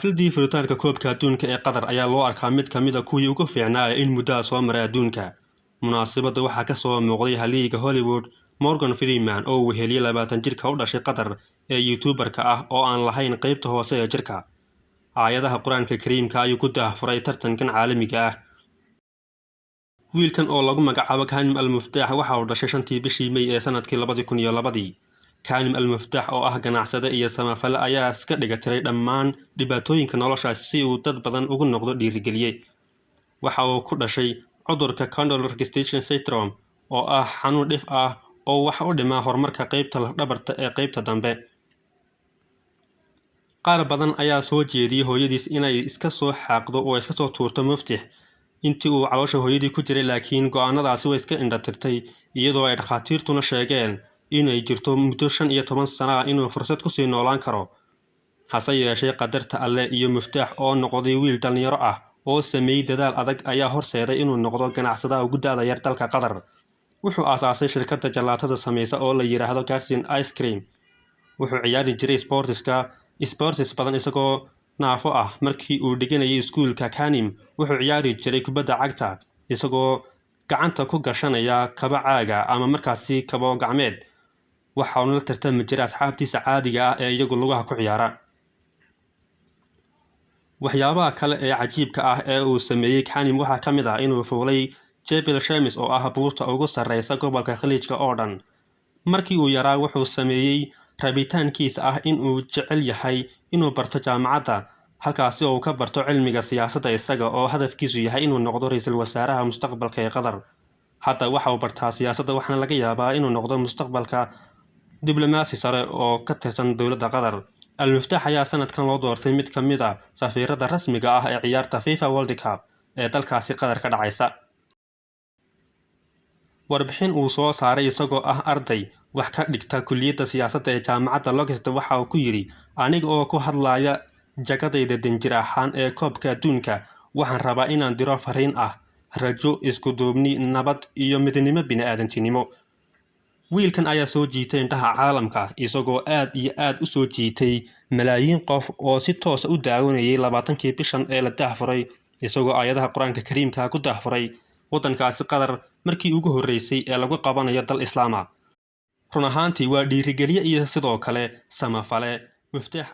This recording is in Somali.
xafladii furitaanka koobka adduunka ee Qatar ayaa loo arkaa mid ka mid ah kuwii ugu fiicnaa in muddo soo maray adduunka. Munaasabadda waxaa ka soo muuqday haliiga Hollywood Morgan Freeman oo weheliyay 20 jirka u dhashay Qatar ee YouTuber-ka ah oo aan lahayn qaybta hoose ee jirka. Aayadaha Quraanka Kariimka ayuu ku daahfuray tartankan caalamiga ah. Wiilkan oo lagu magacaabo Kanim Al-Muftaax waxa uu dhashay 5 bishii May ee sanadkii 2002. Kanim Al-Muftaax oo ah ganacsade iyo samafale ayaa iska dhigatiray dhammaan dhibaatooyinka nolosha si uu dad badan ugu noqdo dhiirigeliye. Waxa uu ku dhashay cudurka Condyle Registration Syndrome oo ah xanuun dhif ah oo wax u dhima horumarka qaybta dhabarta ee qaybta dambe. Qaar badan ayaa soo jeediyay hooyadiis inay iska soo xaaqdo oo iska soo tuurto Muftaax intii uu caloosha hooyadii ku jiray, laakiin go'aanadaasi way iska indhatirtay iyadoo ay dhakhaatiirtuna sheegeen inay jirto muddo 15 sano ah inuu fursad ku sii noolaan karo. Hase yeeshee qadarta Alle iyo Muftaax oo noqday wiil dhalinyaro ah oo sameeyay dadaal adag ayaa horseeday inuu noqdo ganacsadaha ugu da'da yar dalka Qatar. Wuxuu aasaasay shirkadda jalaatada sameysa oo la yiraahdo Garden Ice Cream. Wuxuu ciyaari jiray sports badan isagoo naafo ah. Markii uu dhiganayay iskuulka, Kanim wuxuu ciyaari jiray kubadda cagta isagoo gacanta ku gashanaya kaba caaga ama markaasi kabo gacmeed. waxa uu la tartami jiray asxaabtiisa caadiga ah ee iyagu lugaha ku ciyaara. waxyaabaha kale ee cajiibka ah ee uu sameeyay Kanim waxaa ka mid ah inuu fuulay Jebel Shemesh oo ah buurta ugu sarreysa gobolka Khaliijka oo dhan. Markii uu yaraa wuxuu sameeyay rabitaankiisa ah in uu jecel yahay inuu barto jaamacadda halkaas oo uu ka barto cilmiga siyaasadda isaga oo hadafkiisu yahay inuu noqdo ra'iisul wasaaraha mustaqbalka ee Qatar. Hadda waxa uu bartaa siyaasadda waxaana laga yaabaa inuu noqdo mustaqbalka diblomaasi sare oo ka tirsan dowladda Qatar. Al-Muftaax ayaa sanadkan loo doortay mid ka mid ah safiirada rasmiga ah ee ciyaarta FIFA World Cup ee dalkaasi Qatar ka dhacaysa. warbixin uu soo saaray isagoo ah arday wax ka dhigta kulliyadda siyaasadda ee jaamacadda Lancaster waxa uu ku yiri, aniga oo ku hadlaya jagadayda danjir ahaan ee koobka adduunka waxaan rabaa inaan diro fariin ah rajo, isku duubni, nabad iyo midnimo bini'aadantinimo. wiilkan ayaa soo jiitay indhaha caalamka isagoo aad iyo aad u soo jiitay malaayiin qof oo si toos ah u daawanayay 20kii bishan ee la daahfuray isagoo aayadaha Quraanka Kariimka ku daahfuray waddankaasi Qatar markii ugu horeysay ee lagu qabanayo dal Islaama. run ahaantii waa dhiirigeliye iyo sidoo kale samafale. Muftaax